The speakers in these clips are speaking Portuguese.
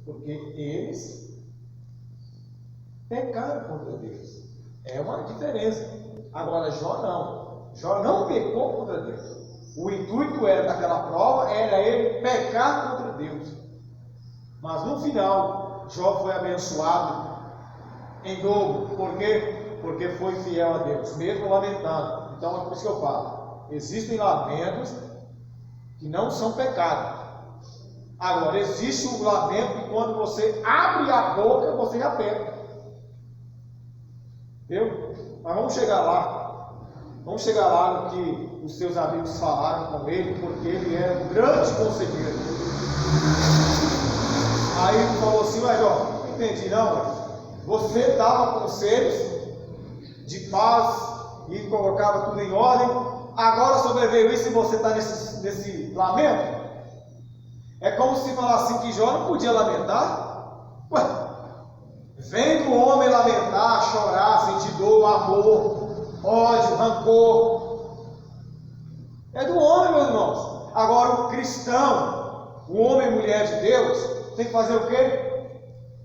Porque eles pecaram contra Deus. É uma diferença. Agora, Jó não. Jó não pecou contra Deus. O intuito era daquela prova, era ele pecar contra Deus. Mas no final, Jó foi abençoado em dobro. Por quê? Porque foi fiel a Deus, mesmo lamentando. Então é por isso que eu falo. Existem lamentos que não são pecado. Agora, existe um lamento que quando você abre a boca, você já peca. Entendeu? Mas vamos chegar lá. Vamos chegar lá no que os seus amigos falaram com ele, porque ele era um grande conselheiro. Aí ele falou assim: mas ó, não entendi não, mas você dava conselhos de paz e colocava tudo em ordem, agora sobreveio isso e você está nesse lamento? É como se falasse que Jó não podia lamentar. Ué, vendo o homem lamentar, chorar, sentir dor, amor, ódio, rancor, é do homem, meus irmãos. Agora o cristão, o homem e mulher de Deus, tem que fazer o quê?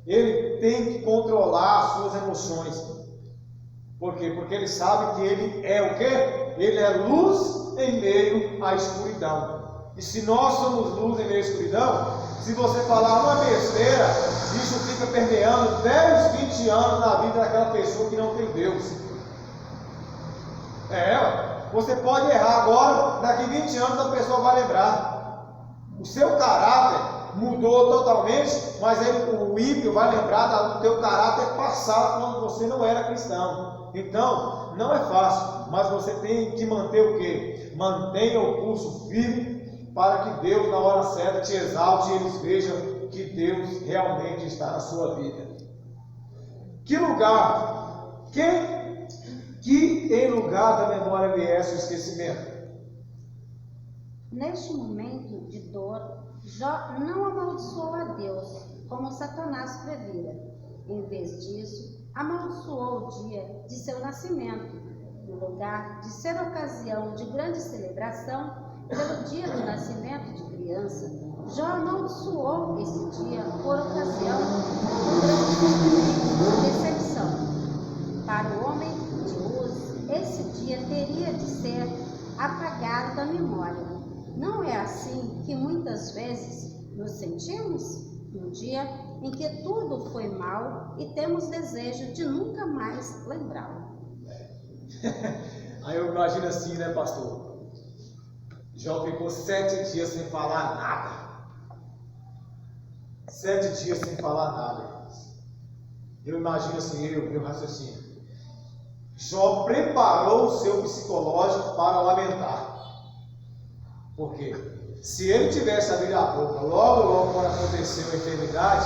Ele tem que controlar as suas emoções. Por quê? Porque ele sabe que ele é o quê? Ele é luz em meio à escuridão. E se nós somos luz em meio à escuridão, se você falar uma besteira, isso fica permeando 10, 20 anos na vida daquela pessoa que não tem Deus. Você pode errar agora, daqui 20 anos a pessoa vai lembrar. O seu caráter mudou totalmente, mas o ímpio vai lembrar do teu caráter passado quando você não era cristão. Então, não é fácil, mas você tem que manter o quê? Mantenha o curso firme, para que Deus, na hora certa, te exalte e eles vejam que Deus realmente está na sua vida. Que lugar? Que em lugar da memória viesse o esquecimento? Neste momento de dor, Jó não amaldiçoou a Deus, como Satanás previra. Em vez disso, amaldiçoou o dia de seu nascimento, no lugar de ser ocasião de grande celebração. Pelo dia do nascimento de criança, Jó amaldiçoou esse dia por ocasião do grande sofrimento e decepção. Para o homem de Uz, esse dia teria de ser apagado da memória. Não é assim que muitas vezes nos sentimos? Um dia em que tudo foi mal e temos desejo de nunca mais lembrá-lo. Aí eu imagino assim, né, pastor? Jó ficou 7 dias sem falar nada. 7 dias sem falar nada. Eu imagino assim, meu raciocínio. Jó preparou o seu psicológico para lamentar. Por quê? Se ele tivesse abrido a boca logo quando aconteceu a enfermidade,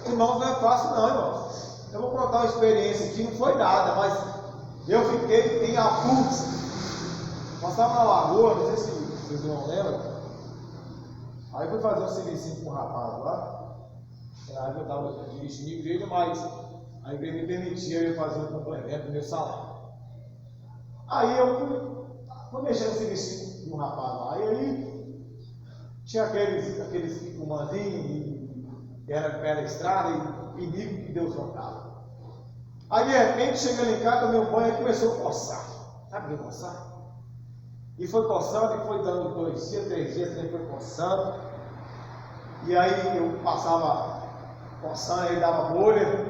irmãos, não é fácil não, irmãos. Eu vou contar uma experiência aqui, não foi nada, mas eu fiquei em apuros. Nós estávamos na lagoa, não sei se vocês não lembram. Aí eu fui fazer um serviço com um rapaz lá. Na época eu estava dirigindo a igreja, mas a igreja me permitia eu fazer um complemento do meu salário. Aí eu fui mexer no serviço com um rapaz lá. E aí tinha aqueles fumanzinhos que era pela estrada e perigo que Deus trocava. Aí de repente, chegando em casa, tomei um banho e começou a coçar. Sabe o que é coçar? E foi coçando, e foi dando 2 dias, 3 dias, ele foi coçando. E aí eu passava coçando, ele dava bolha.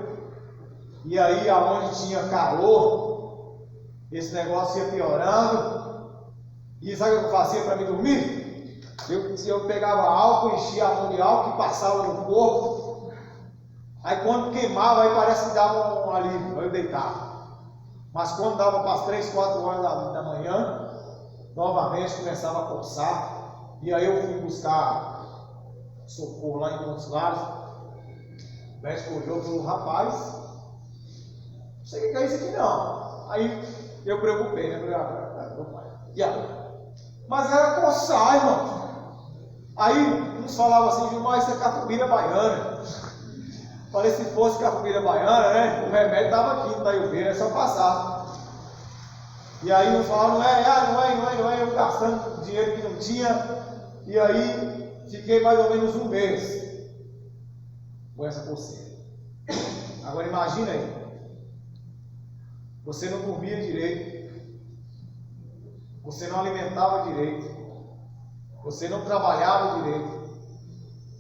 E aí aonde tinha calor, esse negócio ia piorando. E sabe o que eu fazia para me dormir? Eu pegava álcool, enchia a mão de álcool e passava no corpo. Aí quando queimava, aí parece que dava um alívio, aí eu deitava. Mas quando dava para as 3, 4 horas da manhã, novamente começava a coçar. E aí eu fui buscar socorro lá em Montes Claros. O médico olhou para o rapaz: não sei o que é isso aqui não. Aí eu preocupei, né? E agora? Mas era coçar, irmão. Aí uns falavam assim: Gilmar, isso é cafubira baiana. Falei, se fosse cafubira baiana, né? O remédio estava aqui no Taioveira, é só passar. E aí uns falavam: não é, eu gastando dinheiro que não tinha. E aí fiquei mais ou menos um mês. Foi essa coceira. Agora imagina aí, você não dormia direito, você não alimentava direito, você não trabalhava direito,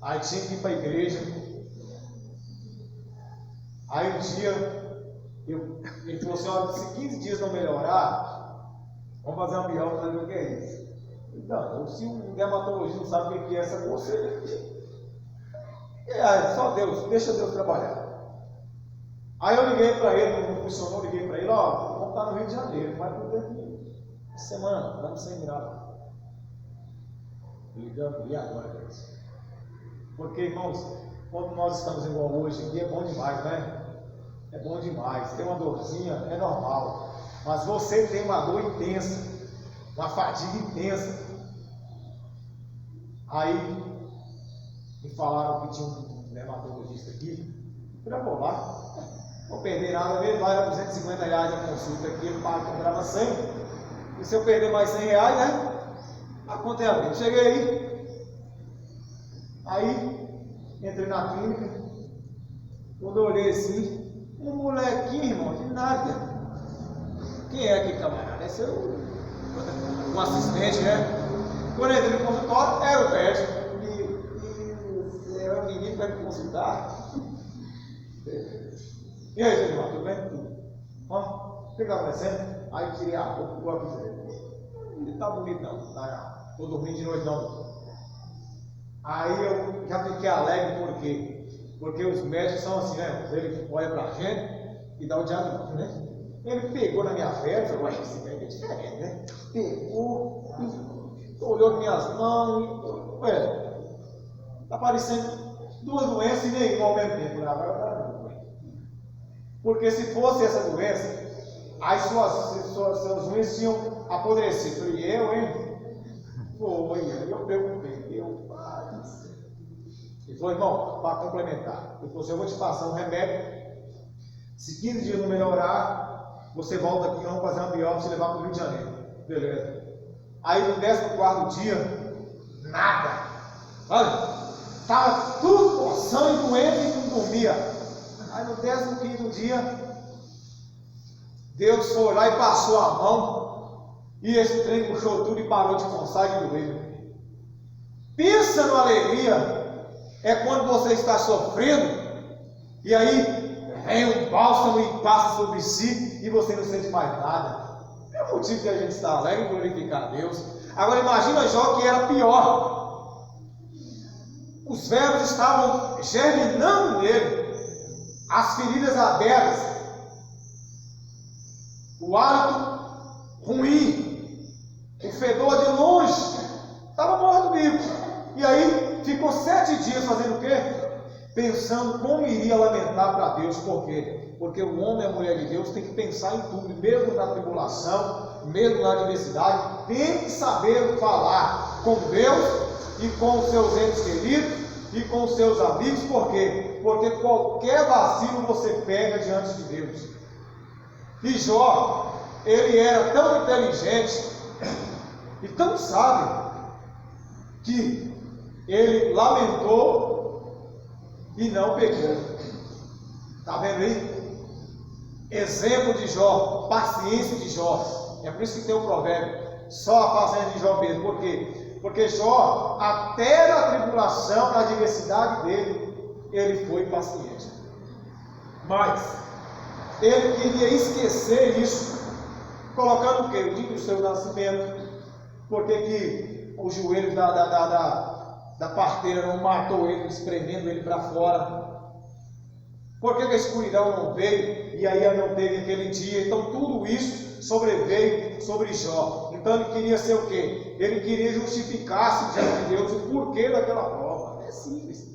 aí tinha que ir para a igreja. Aí um dia, ele falou assim, olha, se 15 dias não melhorar, vamos fazer uma biópsia para ver o que é isso. Então, se um dermatologista não sabe o que é essa coceira, só Deus, deixa Deus trabalhar. Aí eu liguei para ele, não funcionou, liguei para ele, ó, vamos estar no Rio de Janeiro, vai poder vir semana, vamos sem grava. Ligando, e agora, Deus? Porque, irmãos, quando nós estamos igual hoje aqui, é bom demais, né? É bom demais, tem uma dorzinha, é normal. Mas você tem uma dor intensa, uma fadiga intensa. Aí, me falaram que tinha um dermatologista aqui. Eu falei, vou lá, não vou perder nada mesmo. Lá era R$250 a consulta aqui, ele cobrava 100. E se eu perder mais R$100, né? A conta é a mesma. Cheguei aí, entrei na clínica. Quando eu olhei assim, um molequinho, irmão, de nada. Quem é aquele camarada? Esse é um assistente, né? Quando eu entrei no consultório, era o médico. Era o menino que vai me consultar. E aí, seu irmão, tudo bem? Tudo. Ó, o que está acontecendo? Aí tirei a roupa, igual a dele. Ele tá bonito não, tá? Tô dormindo de noite não. Aí eu já fiquei alegre, por quê? Porque os médicos são assim, né? Ele olha pra gente e dá o diagnóstico, né? Ele pegou na minha fé e falou, ué, esse médico é diferente, né? Pegou, olhou minhas mãos, ué, tá parecendo duas doenças e nenhuma ao mesmo tempo. Porque se fosse essa doença, as suas unhas tinham apodrecido. Eu falei, hein? Foi, eu perguntei, pai. Ele falou, irmão, para complementar, ele falou assim, eu vou te passar um remédio. Se 15 dias não melhorar, você volta aqui, vamos fazer uma biópsia e levar para o Rio de Janeiro. Beleza. Aí no 14º dia, nada. Olha, estava tudo coçando e doendo e não dormia. Aí no 15º dia, Deus foi lá e passou a mão, e esse trem puxou tudo e parou de coçar e doer. Pensa numa alegria, é quando você está sofrendo, e aí vem um bálsamo e passa sobre si, e você não sente mais nada. É o motivo de a gente estar alegre e glorificar a Deus. Agora imagina Jó, que era pior. Os vermes estavam germinando nele, as feridas abertas, o hálito ruim, o fedor de longe, estava morto vivo. E aí ficou 7 dias fazendo o quê? Pensando como iria lamentar para Deus. Por quê? Porque o homem e a mulher de Deus tem que pensar em tudo, mesmo na tribulação, mesmo na adversidade, tem que saber falar com Deus e com os seus entes queridos e com os seus amigos. Por quê? Porque qualquer vacilo você pega diante de Deus. E Jó, ele era tão inteligente e tão sábio que ele lamentou e não pecou. Está vendo aí? Exemplo de Jó, paciência de Jó. É por isso que tem o provérbio, só a paciência de Jó mesmo. Por quê? Porque Jó, até na tribulação, na adversidade dele, ele foi paciente. Mas ele queria esquecer isso, colocando o quê? O dia do seu nascimento. Por que o joelho da parteira não matou ele, espremendo ele para fora? Por que a escuridão não veio e aí não teve aquele dia? Então tudo isso sobreveio sobre Jó. Então ele queria ser o quê? Ele queria justificar-se diante de Deus o porquê daquela prova. É simples.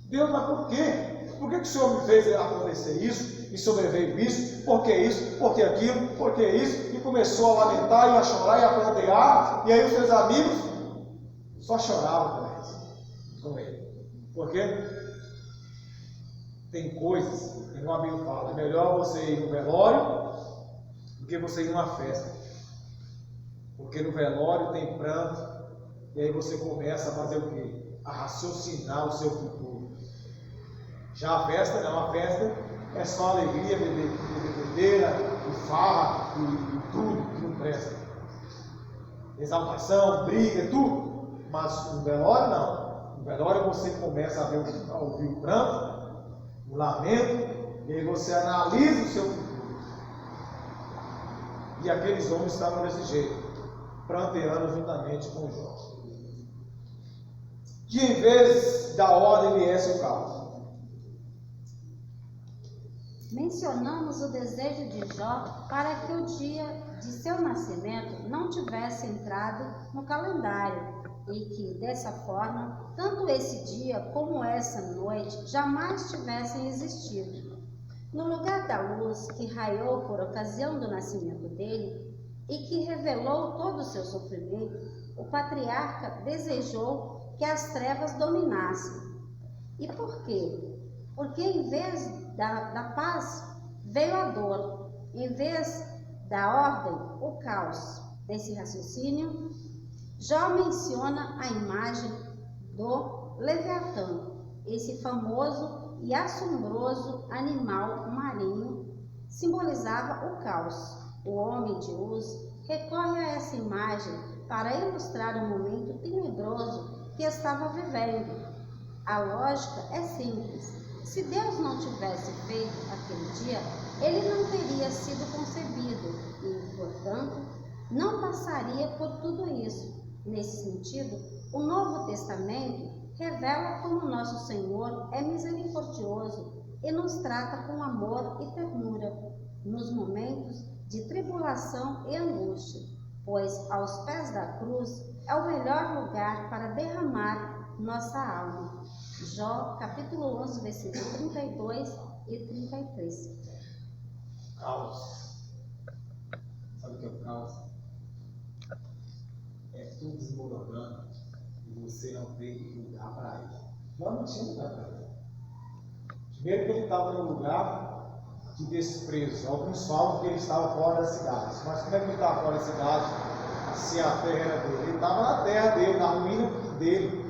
Deus, mas por quê? Por que o Senhor me fez acontecer isso? E sobreveio isso? Por que isso? Por que aquilo? Por que isso? E começou a lamentar e a chorar e a prantear. E aí os seus amigos só choravam com ele. Por quê? Tem coisas que um amigo fala, é melhor você ir no velório do que você ir numa festa. Porque no velório tem pranto, e aí você começa a fazer o quê? A raciocinar o seu futuro. Já a festa não, a festa é só alegria, bebedeira, e farra, e tudo que não presta. Exaltação, briga, tudo. Mas no velório não. No velório você começa a ouvir o pranto, o lamento, e aí você analisa o seu futuro. E aqueles homens estavam desse jeito, pranteando juntamente com Jó. Que em vez da ordem viesse o caos. Mencionamos o desejo de Jó para que o dia de seu nascimento não tivesse entrado no calendário e que, dessa forma, tanto esse dia como essa noite jamais tivessem existido. No lugar da luz que raiou por ocasião do nascimento dele e que revelou todo o seu sofrimento, o patriarca desejou que as trevas dominassem. E por quê? Porque em vez da paz veio a dor, em vez da ordem, o caos. Desse raciocínio, Jó menciona a imagem do Leviatã, esse famoso e assombroso animal marinho, simbolizava o caos. O homem de Uz recorre a essa imagem para ilustrar o momento tenebroso que estava vivendo. A lógica é simples. Se Deus não tivesse feito aquele dia, ele não teria sido concebido e, portanto, não passaria por tudo isso. Nesse sentido, o Novo Testamento revela como nosso Senhor é misericordioso e nos trata com amor e ternura nos momentos de tribulação e angústia, pois aos pés da cruz é o melhor lugar para derramar nossa alma. Jó, capítulo 11, versículos 32 e 33. Caos. Sabe o que é o caos? É tudo desmoronando e você não tem lugar para ele. Jó não tinha lugar para ele. Primeiro que ele estava num lugar de desprezo. Alguns falam que ele estava fora da cidade. Mas como é que ele estava fora da cidade? Se a terra era dele. Ele estava na terra dele, na ruína dele.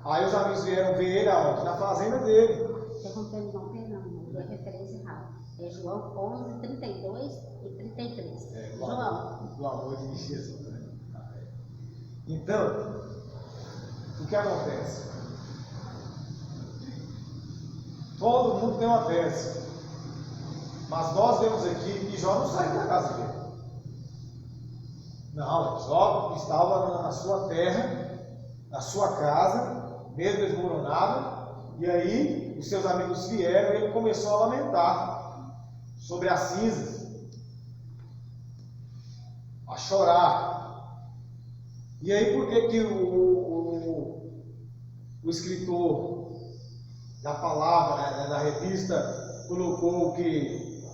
Aí os amigos vieram ver ele aonde? Na fazenda dele. Interrompendo, não, é referência errada. É João 11, 32 e 33. João. Do amor de Jesus. Né? Então, o que acontece? Todo mundo tem uma tese. Mas nós vemos aqui que Jó não saiu da casa dele. Não, Jó estava na sua terra, na sua casa, mesmo desmoronado, e aí os seus amigos vieram e ele começou a lamentar sobre as cinzas, a chorar. E aí por que o escritor da palavra, da revista, colocou que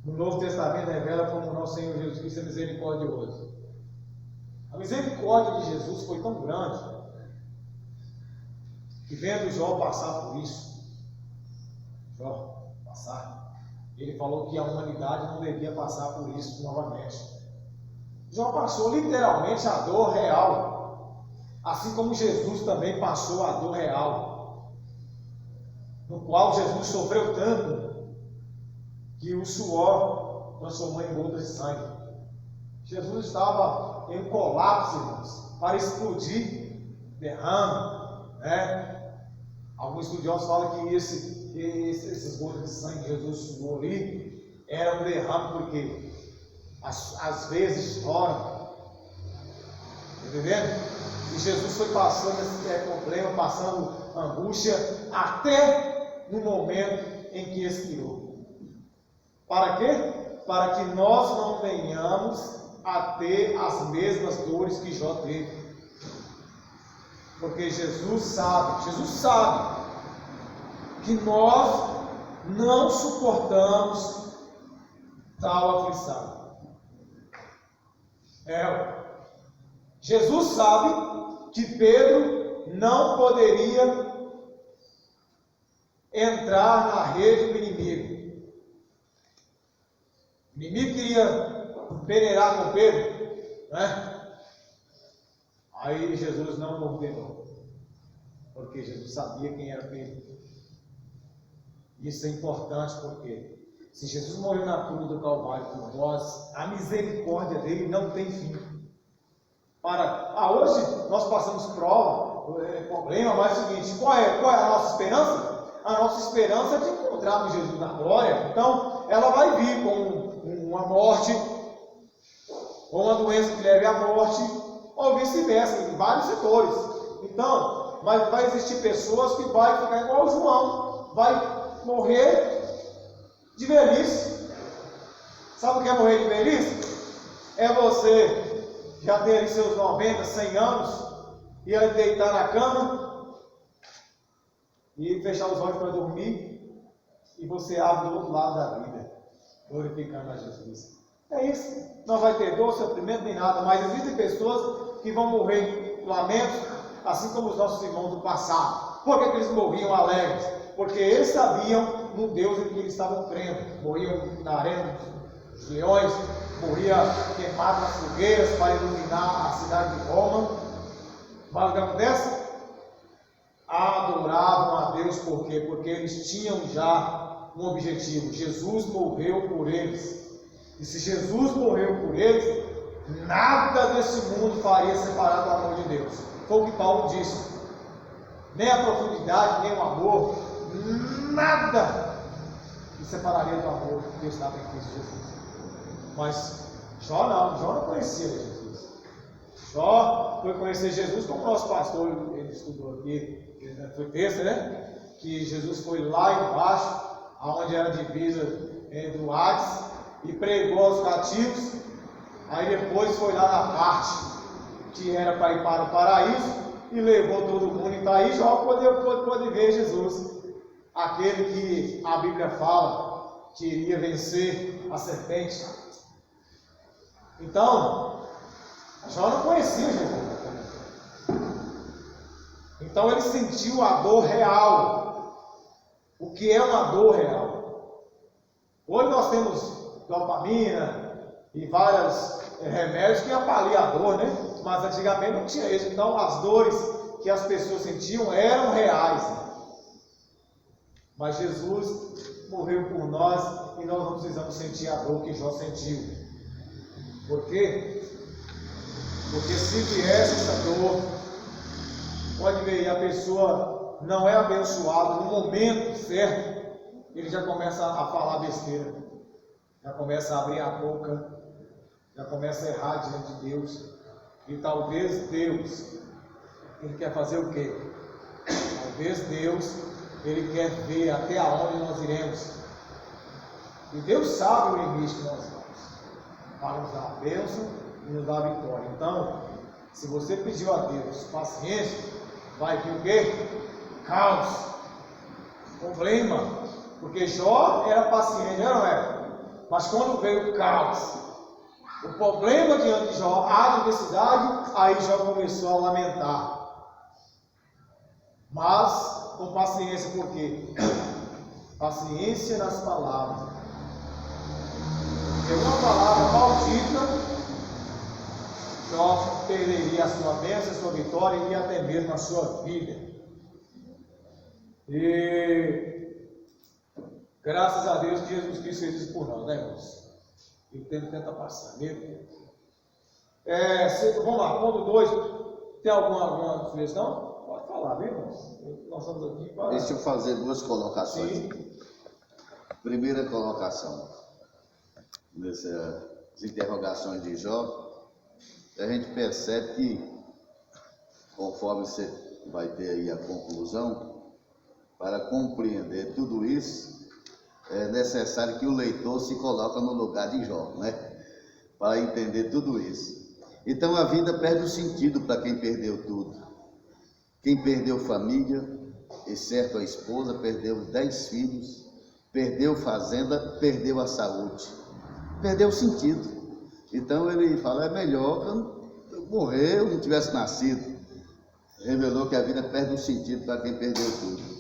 no Novo Testamento revela como o nosso Senhor Jesus Cristo é misericordioso? A misericórdia de Jesus foi tão grande que, vendo Jó passar por isso, ele falou que a humanidade não devia passar por isso novamente. Jó passou literalmente a dor real, assim como Jesus também passou a dor real, no qual Jesus sofreu tanto que o suor transformou em gotas de sangue. Jesus estava em colapso, irmãos, para explodir, derrame, né? Alguns estudiosos falam que esses gotas de sangue que Jesus suou ali era um derrame porque às vezes choram, entendendo? E Jesus foi passando esse problema, passando angústia até no momento em que expirou. Para quê? Para que nós não venhamos a ter as mesmas dores que Jó teve. Porque Jesus sabe que nós não suportamos tal aflição. Jesus sabe que Pedro não poderia entrar na rede do inimigo. O inimigo queria peneirar com Pedro, né? Aí Jesus não ordenou. Porque Jesus sabia quem era Pedro. Isso é importante porque se Jesus morreu na cruz do Calvário por nós, a misericórdia dele não tem fim. Hoje nós passamos prova, problema, mas é o seguinte, qual é a nossa esperança? A nossa esperança é de encontrarmos Jesus na glória. Então, ela vai vir com uma morte, ou uma doença que leve à morte, ou vice-versa, em vários setores. Então, mas vai existir pessoas que vai ficar igual o João, vai morrer de velhice. Sabe o que é morrer de velhice? É você já ter ali seus 90, 100 anos, e aí deitar na cama, e fechar os olhos para dormir, e você abre do outro lado da vida, glorificando a Jesus. É isso. Não vai ter dor, sofrimento, nem nada, mas existem pessoas que vão morrer em lamentos, assim como os nossos irmãos do passado. Por que eles morriam alegres? Porque eles sabiam no Deus em que eles estavam crendo. Morriam na arena dos leões, morria queimado nas fogueiras para iluminar a cidade de Roma. Mas o que acontece? Adoravam a Deus, por quê? Porque eles tinham já um objetivo. Jesus morreu por eles. E se Jesus morreu por eles, nada desse mundo faria separar do amor de Deus. Foi o que Paulo disse. Nem a profundidade, nem o amor, nada me separaria do amor que estava em Cristo Jesus. Mas Jó não conhecia Jesus. Jó foi conhecer Jesus como nosso pastor, ele estudou aqui, foi texto, né? Que Jesus foi lá embaixo, aonde era a divisa entre o Hades, e pregou aos cativos. Aí depois foi lá na parte que era para ir para o paraíso e levou todo mundo. Então aí Jó pode ver Jesus, aquele que a Bíblia fala que iria vencer a serpente. Então Jó não conhecia Jesus. Então ele sentiu a dor real. O que é uma dor real? Hoje nós temos dopamina e vários remédios que avaliam a dor, né? Mas antigamente não tinha isso. Então as dores que as pessoas sentiam eram reais. Mas Jesus morreu por nós e nós não precisamos sentir a dor que Jó sentiu. Por quê? Porque se viesse essa dor, pode ver, a pessoa não é abençoada no momento certo, ele já começa a falar besteira, já começa a abrir a boca, já começa a errar diante de Deus. E talvez Deus, ele quer fazer o quê? Talvez Deus, ele quer ver até onde nós iremos. E Deus sabe o limite que nós vamos, para nos dar a bênção e nos dar a vitória. Então, se você pediu a Deus paciência, vai vir o quê? Caos, problema, porque Jó era paciente, não era? Mas quando veio o caos, o problema diante de Jó, a adversidade, aí Jó começou a lamentar. Mas com paciência, por quê? Paciência nas palavras. Porque uma palavra maldita, Jó perderia a sua bênção, a sua vitória e até mesmo a sua vida. E graças a Deus que Jesus Cristo fez isso por nós, né, irmãos? Ele tenta passar mesmo. Vamos lá, ponto 2. Tem alguma sugestão? Pode falar, viu, irmãos? Nós estamos aqui para... Deixa eu fazer duas colocações. Sim. Primeira colocação, nessas interrogações de Jó, a gente percebe que, conforme você vai ter aí a conclusão, para compreender tudo isso, é necessário que o leitor se coloque no lugar de Jó, né? Para entender tudo isso. Então a vida perde o sentido para quem perdeu tudo. Quem perdeu família, exceto a esposa, perdeu 10 filhos, perdeu fazenda, perdeu a saúde, perdeu o sentido. Então ele fala, é melhor que eu morrer, eu não tivesse nascido. Revelou que a vida perde o sentido para quem perdeu tudo.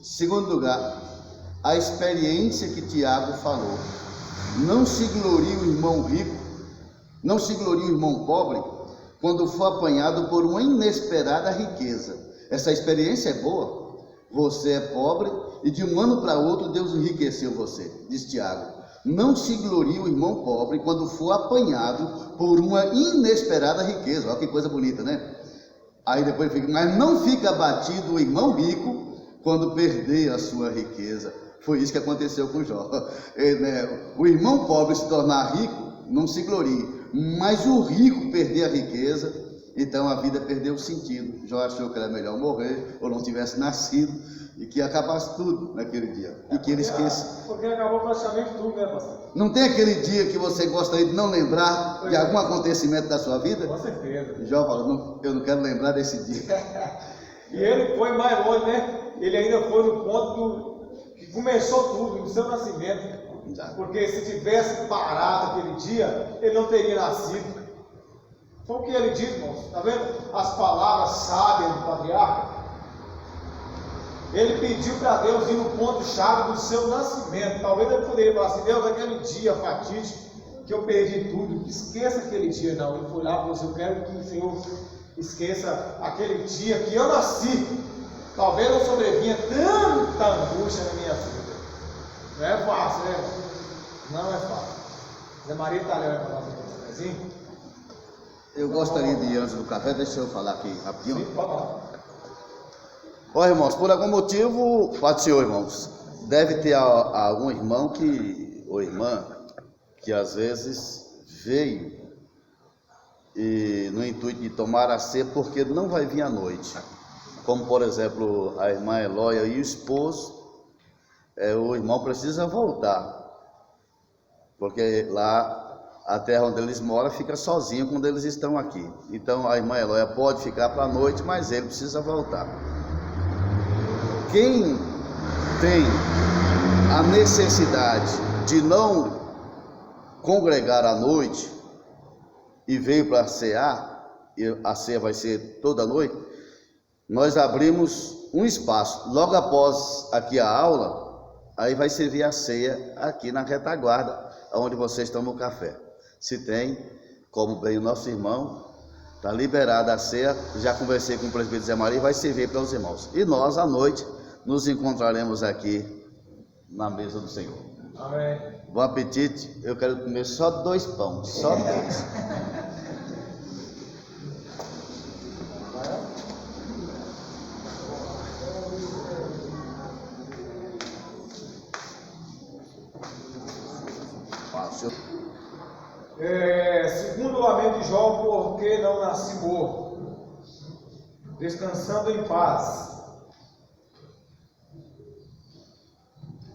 Segundo lugar, a experiência que Tiago falou. Não se glorie o irmão rico, não se glorie o irmão pobre, quando for apanhado por uma inesperada riqueza. Essa experiência é boa. Você é pobre e de um ano para outro Deus enriqueceu você, diz Tiago. Não se glorie o irmão pobre quando for apanhado por uma inesperada riqueza. Olha que coisa bonita, né? Aí depois fica, mas não fica abatido o irmão rico quando perder a sua riqueza. Foi isso que aconteceu com Jó. O irmão pobre se tornar rico, não se glorie, mas o rico perder a riqueza, então a vida perdeu o sentido. Jó achou que era melhor morrer ou não tivesse nascido e que acabasse tudo naquele dia e que ele esqueça. Porque acabou praticamente tudo, né, pastor? Não tem aquele dia que você gostaria de não lembrar de algum acontecimento da sua vida? Com certeza. Jó falou, eu não quero lembrar desse dia. E ele foi mais longe, né? Ele ainda foi no ponto que começou tudo, no seu nascimento. Exato. Porque se tivesse parado aquele dia, ele não teria nascido. Foi o que ele disse, irmãos. Está vendo as palavras sábias do patriarca? Ele pediu para Deus ir no ponto-chave do seu nascimento. Talvez ele poderia falar assim: Deus, aquele dia fatídico que eu perdi tudo, esqueça aquele dia. Não, ele foi lá e falou assim: eu quero que o Senhor esqueça aquele dia que eu nasci. Talvez não sobrevinha tanta angústia na minha vida. Não é fácil, né? Não é fácil. Zé Maria Italiana para fazer um cafezinho. Eu gostaria de ir antes do café, deixa eu falar aqui rapidinho. Sim, pode falar. Ó, irmãos, por algum motivo, Pode ser, irmãos, deve ter algum irmão ou irmã que às vezes veio e no intuito de tomar a ceia porque não vai vir à noite. Como por exemplo a irmã Eloia e o esposo, o irmão precisa voltar, porque lá a terra onde eles moram fica sozinho quando eles estão aqui. Então a irmã Eloia pode ficar para a noite, mas ele precisa voltar. Quem tem a necessidade de não congregar à noite e veio para cear, e a ceia vai ser toda noite, nós abrimos um espaço. Logo após aqui a aula, aí vai servir a ceia aqui na retaguarda, onde vocês tomam café. Se tem, como bem o nosso irmão, está liberada a ceia. Já conversei com o presbítero Zé Maria, vai servir para os irmãos. E nós, à noite, nos encontraremos aqui na mesa do Senhor. Amém. Bom apetite. Eu quero comer só 2 pães, só 2. Segundo o lamento de Jó, por que não nasci morto, descansando em paz.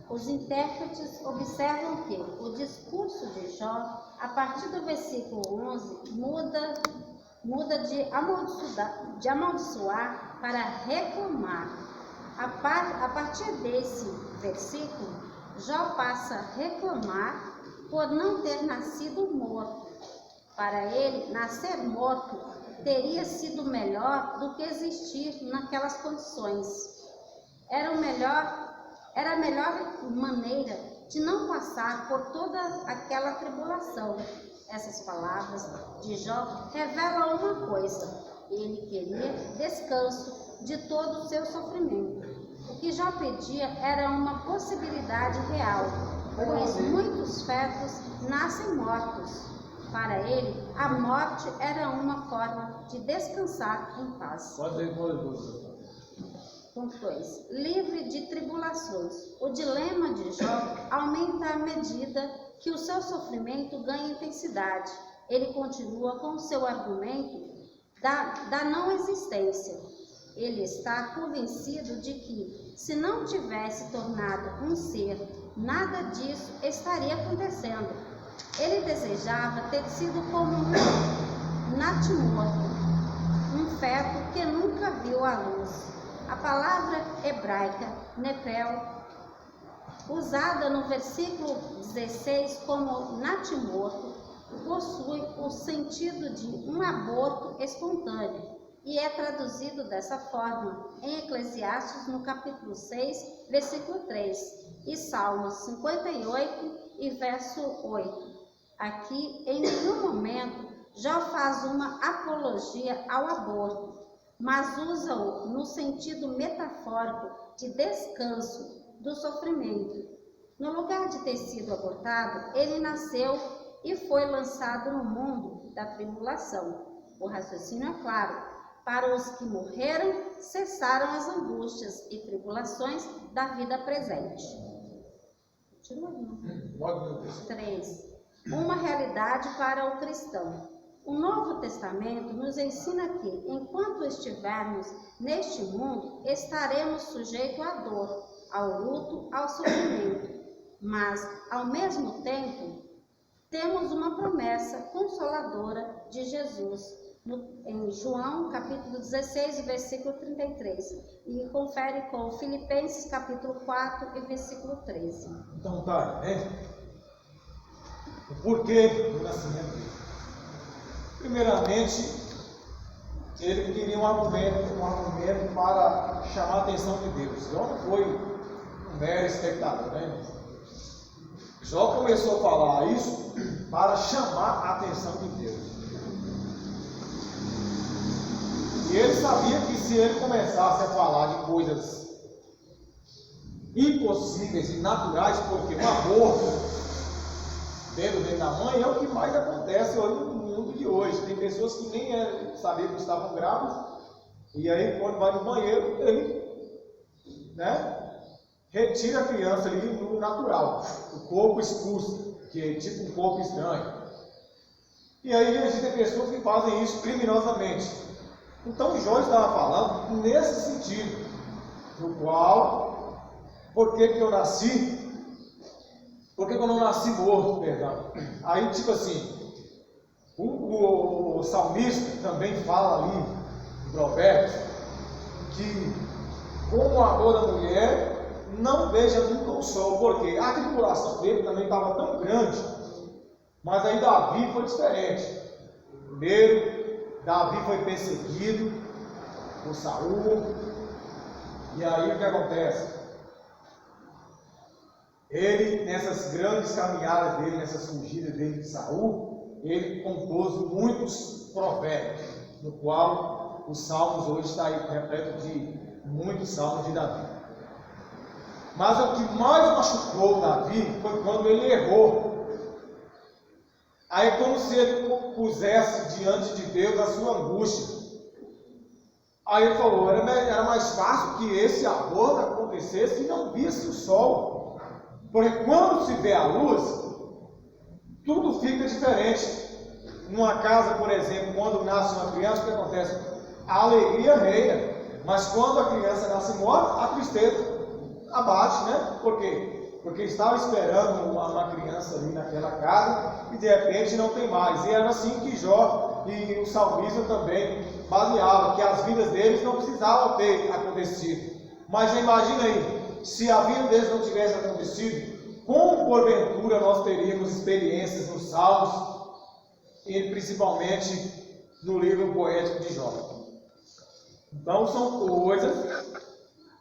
Os intérpretes observam que o discurso de Jó, a partir do versículo 11, muda de amaldiçoar para reclamar. A partir desse versículo, Jó passa a reclamar por não ter nascido morto. Para ele, nascer morto teria sido melhor do que existir naquelas condições. Era a melhor maneira de não passar por toda aquela tribulação. Essas palavras de Jó revelam uma coisa: ele queria descanso de todo o seu sofrimento. O que Jó pedia era uma possibilidade real, pois muitos fetos nascem mortos. Para ele, a morte era uma forma de descansar em paz. Ponto 2. Livre de tribulações. O dilema de Jó aumenta à medida que o seu sofrimento ganha intensidade. Ele continua com o seu argumento da não existência. Ele está convencido de que, se não tivesse tornado um ser, nada disso estaria acontecendo. Ele desejava ter sido como um natimorto, um feto que nunca viu a luz. A palavra hebraica nepel, usada no versículo 16 como natimorto, possui o sentido de um aborto espontâneo e é traduzido dessa forma em Eclesiastes no capítulo 6, versículo 3 e Salmos 58 e verso 8. Aqui, em nenhum momento, Jó faz uma apologia ao aborto. mas usa-o no sentido metafórico de descanso do sofrimento. No lugar de ter sido abortado, ele nasceu e foi lançado no mundo da tribulação. O raciocínio é claro: para os que morreram, cessaram as angústias e tribulações da vida presente. 3. Uma realidade para o cristão. O Novo Testamento nos ensina que, enquanto estivermos neste mundo, estaremos sujeitos à dor, ao luto, ao sofrimento. Mas, ao mesmo tempo, temos uma promessa consoladora de Jesus, em João, capítulo 16, versículo 33. E confere com Filipenses, capítulo 4, e versículo 13. Então tá, né? O porquê do nascimento dele. Primeiramente, ele queria um argumento para chamar a atenção de Deus. Jó não foi um mero espectador, né? Jó começou a falar isso para chamar a atenção de Deus. E ele sabia que se ele começasse a falar de coisas impossíveis e naturais, porque um aborto dentro da mãe é o que mais acontece hoje no mundo de hoje. Tem pessoas que nem sabiam que estavam grávidas, e aí quando vai no banheiro, ele, retira a criança ali no natural, o corpo expulso, que é tipo um corpo estranho. E aí existem pessoas que fazem isso criminosamente. Então Jó estava falando nesse sentido, no qual, por que eu nasci? Por que eu não nasci morto, perdão? Aí tipo assim, o salmista também fala ali, em Provérbios, que como a dor da mulher, não veja nunca o sol, porque a tribulação dele também estava tão grande, mas aí Davi foi diferente. Primeiro, Davi foi perseguido por Saul, e aí o que acontece? Ele, nessas grandes caminhadas dele, nessas fugidas dele de Saul, ele compôs muitos provérbios, no qual os salmos hoje está aí repleto de muitos salmos de Davi. Mas o que mais machucou Davi foi quando ele errou. Aí é como se ele pusesse diante de Deus a sua angústia. Aí ele falou, era mais fácil que esse aborto acontecesse e não visse o sol. Porque quando se vê a luz, tudo fica diferente. Numa casa, por exemplo, quando nasce uma criança, o que acontece? A alegria reina. Mas quando a criança nasce morta, a tristeza abate, né? Por quê? Porque estava esperando uma criança ali naquela casa e de repente não tem mais. E era assim que Jó e o salmista também baseavam, que as vidas deles não precisavam ter acontecido. Mas imagina aí, se a vida deles não tivesse acontecido, como porventura nós teríamos experiências nos Salmos e principalmente no livro poético de Jó. Então são coisas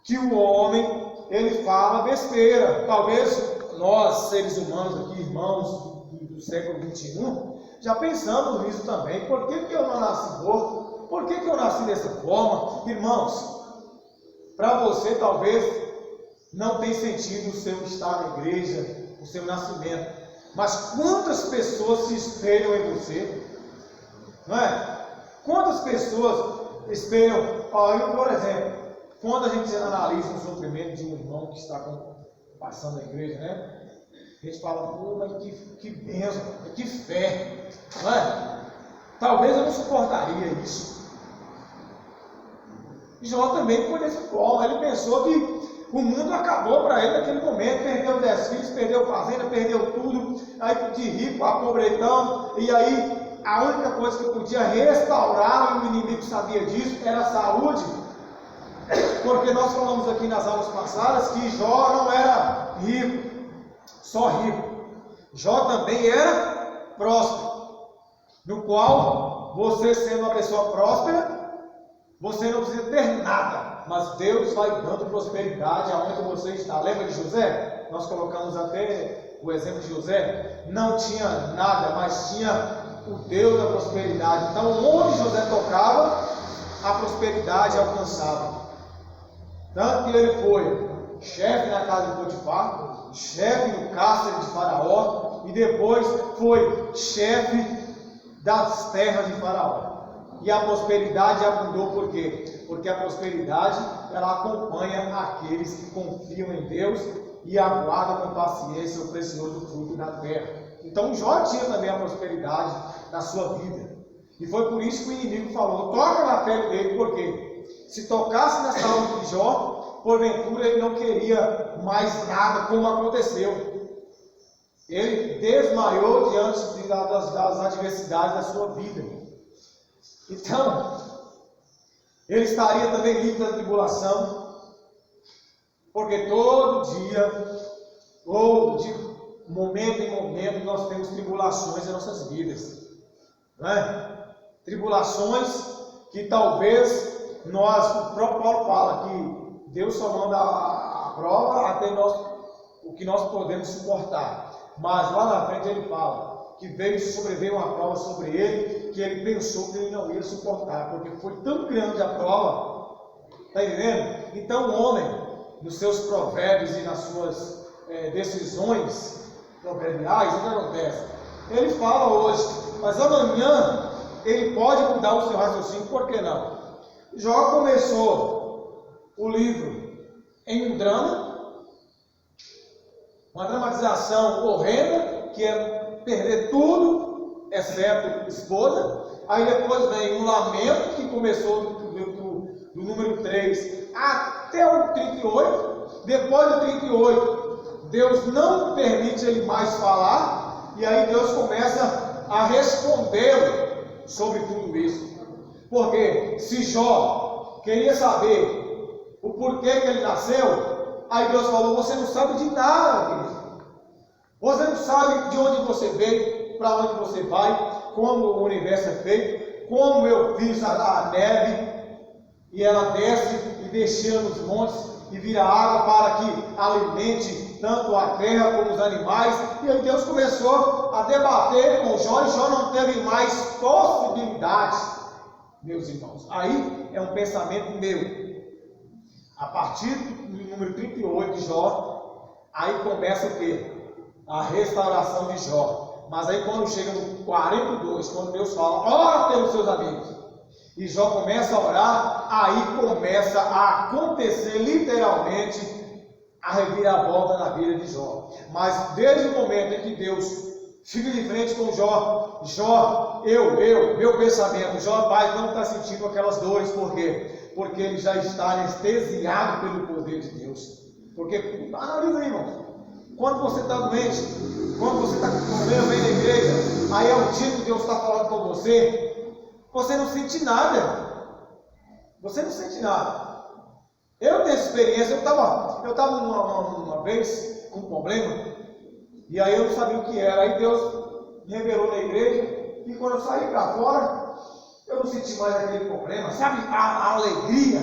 que o homem, ele fala besteira. Talvez nós, seres humanos aqui, irmãos do século XXI, já pensamos nisso também. Por que eu não nasci morto? Por que eu nasci dessa forma? Irmãos, para você talvez não tenha sentido o seu estar na igreja, o seu nascimento. Mas quantas pessoas se espelham em você? Não é? Quantas pessoas espelham? Por exemplo, quando a gente analisa o sofrimento de um irmão que está passando na igreja, né? A gente fala, pô, mas que bênção, que fé, não é? Talvez eu não suportaria isso. Jó também foi desse forma. Ele pensou que o mundo acabou para ele naquele momento, perdeu 10 filhos, perdeu fazenda, perdeu tudo, aí de rico a pobretão, e aí a única coisa que podia restaurar, e o inimigo sabia disso, era a saúde. Porque nós falamos aqui nas aulas passadas que Jó não era rico, só rico. Jó também era próspero, no qual você, sendo uma pessoa próspera, você não precisa ter nada, mas Deus vai dando prosperidade aonde você está. Lembra de José? Nós colocamos até o exemplo de José. Não tinha nada, mas tinha o Deus da prosperidade. Então, onde José tocava, a prosperidade alcançava. Tanto que ele foi chefe na casa de Potifar, chefe no cárcere de Faraó, e depois foi chefe das terras de Faraó. E a prosperidade abundou por quê? Porque a prosperidade, ela acompanha aqueles que confiam em Deus e aguardam com paciência o precioso fruto da terra. Então Jó tinha também a prosperidade na sua vida. E foi por isso que o inimigo falou: toca na pele dele, porque se tocasse na saúde de Jó, porventura ele não queria mais nada, como aconteceu. Ele desmaiou diante das adversidades da sua vida. Então, ele estaria também livre da tribulação, porque todo dia, de momento em momento, nós temos tribulações em nossas vidas, não é? Tribulações que talvez o próprio Paulo fala que Deus só manda a prova até o que nós podemos suportar. Mas lá na frente ele fala que sobreveio uma prova sobre ele, que ele pensou que ele não ia suportar, porque foi tão grande a prova. Está entendendo? Então o homem, nos seus provérbios e nas suas decisões proverbiais, o que acontece? Ele fala hoje, mas amanhã ele pode mudar o seu raciocínio, por que não? Jó começou o livro em um drama, uma dramatização horrenda, que é perder tudo, exceto esposa. Aí depois vem um lamento, que começou do número 3 até o 38. Depois do 38, Deus não permite ele mais falar, e aí Deus começa a respondê-lo sobre tudo isso. Porque se Jó queria saber o porquê que ele nasceu, aí Deus falou: você não sabe de nada, querido. Você não sabe de onde você veio, para onde você vai, como o universo é feito, como eu fiz a neve, e ela desce e descia nos montes, e vira água para que alimente tanto a terra como os animais. E aí Deus começou a debater com Jó, e Jó não teve mais possibilidades, meus irmãos. Aí é um pensamento meu. A partir do número 38 de Jó, aí começa o quê? A restauração de Jó. Mas aí quando chega no 42, quando Deus fala: ora pelos seus amigos, e Jó começa a orar, aí começa a acontecer literalmente a reviravolta na vida de Jó. Mas desde o momento em que Deus fica de frente com Jó, meu pensamento, Jó não está sentindo aquelas dores. Por quê? Porque ele já está anestesiado pelo poder de Deus. Porque, analisa aí, irmão, quando você está doente, quando você está com problema, vem na igreja, aí é o dia que Deus está falando com você não sente nada. Você não sente nada. Eu tenho experiência. Eu estava uma vez com um problema, e aí eu não sabia o que era. Aí Deus me revelou na igreja, e quando eu saí para fora, eu não senti mais aquele problema. Sabe a alegria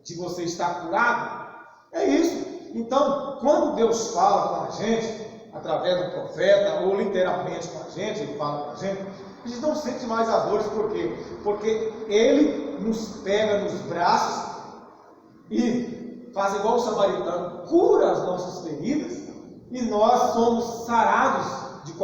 de você estar curado? É isso. Então, quando Deus fala com a gente, através do profeta, ou literalmente com a gente, ele fala com a gente não sente mais as dores. Por quê? Porque ele nos pega nos braços e faz igual o samaritano, cura as nossas feridas, e nós somos sarados